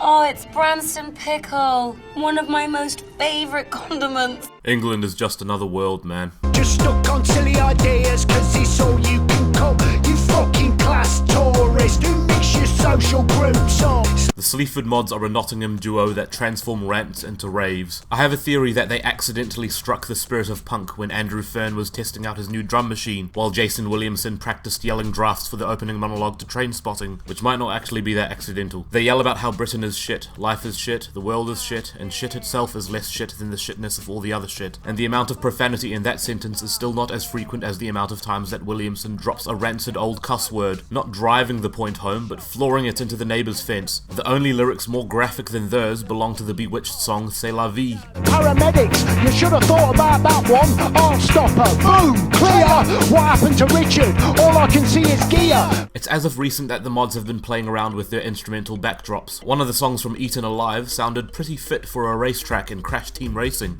Oh, it's Branston pickle. One of my most favourite condiments. England is just another world, man. Just stuck on silly ideas, cause it's all you can cook. You fucking class tourist who mix your social groups up. The Sleaford Mods are a Nottingham duo that transform rants into raves. I have a theory that they accidentally struck the spirit of punk when Andrew Fearn was testing out his new drum machine, while Jason Williamson practiced yelling drafts for the opening monologue to Trainspotting, which might not actually be that accidental. They yell about how Britain is shit, life is shit, the world is shit, and shit itself is less shit than the shitness of all the other shit. And the amount of profanity in that sentence is still not as frequent as the amount of times that Williamson drops a rancid old cuss word, not driving the point home, but flooring it into the neighbour's fence. The only lyrics more graphic than theirs belong to the Bewitched song C'est la vie. Paramedics, you should have thought about that one. Heart stopper, boom, clear. What happened to Richard? All I can see is gear. It's as of recent that the mods have been playing around with their instrumental backdrops. One of the songs from Eaten Alive sounded pretty fit for a racetrack in Crash Team Racing.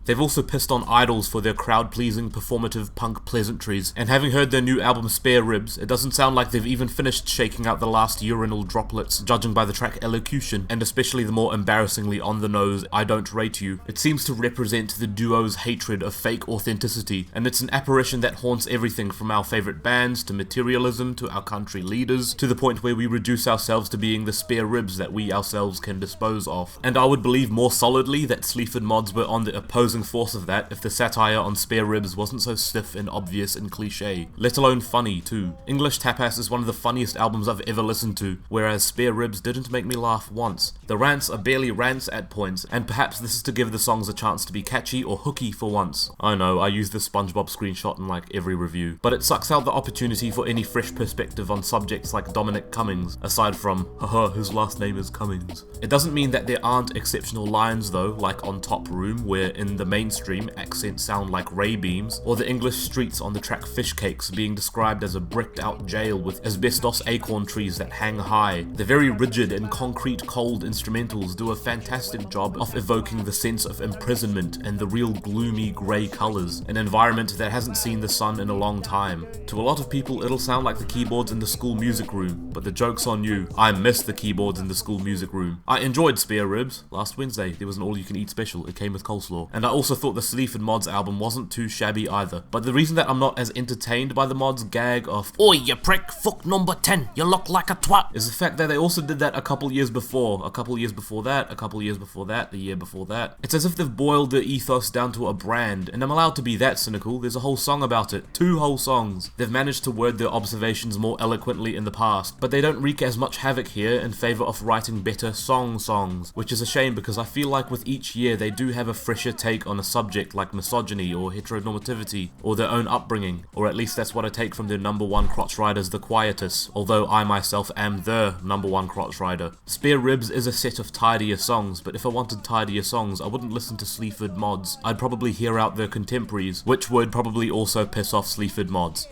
They've also pissed on idols for their crowd-pleasing, performative punk pleasantries, and having heard their new album Spare Ribs, it doesn't sound like they've even finished shaking out the last urinal droplets, judging by the track Elocution, and especially the more embarrassingly on-the-nose I Don't Rate You. It seems to represent the duo's hatred of fake authenticity, and it's an apparition that haunts everything from our favourite bands, to materialism, to our country leaders, to the point where we reduce ourselves to being the spare ribs that we ourselves can dispose of. And I would believe more solidly that Sleaford Mods were on the opposing force of that if the satire on spare ribs wasn't so stiff and obvious and cliche, let alone funny too. English Tapas is one of the funniest albums I've ever listened to, whereas Spare Ribs didn't make me laugh once. The rants are barely rants at points, and perhaps this is to give the songs a chance to be catchy or hooky for once. I know, I use the SpongeBob screenshot in like every review, but it sucks out the opportunity for any fresh perspective on subjects like Dominic Cummings, aside from, haha, his last name is Cummings. It doesn't mean that there aren't exceptional lines though, like on Top Room, where in the mainstream accents sound like ray beams, or the English streets on the track Fish Cakes being described as a bricked out jail with asbestos acorn trees that hang high. The very rigid and concrete cold instrumentals do a fantastic job of evoking the sense of imprisonment and the real gloomy grey colours, an environment that hasn't seen the sun in a long time. To a lot of people it'll sound like the keyboards in the school music room, but the joke's on you. I miss the keyboards in the school music room. I enjoyed Spare Ribs. Last Wednesday there was an all-you-can-eat special, it came with coleslaw. And I also thought the Sleaford Mods album wasn't too shabby either. But the reason that I'm not as entertained by the Mods' gag of "Oi you prick, fuck number 10, you look like a twat," is the fact that they also did that a couple years before, a couple years before that, a couple years before that, the year before that. It's as if they've boiled their ethos down to a brand, and I'm allowed to be that cynical. There's a whole song about it, 2 whole songs. They've managed to word their observations more eloquently in the past, but they don't wreak as much havoc here in favour of writing better songs, which is a shame because I feel like with each year they do have a fresher take on a subject like misogyny or heteronormativity or their own upbringing, or at least that's what I take from their number one crotch riders, the Quietus, although I myself am the number one crotch rider. Spare Ribs is a set of tidier songs, but if I wanted tidier songs I wouldn't listen to Sleaford Mods. I'd probably hear out their contemporaries, which would probably also piss off Sleaford Mods.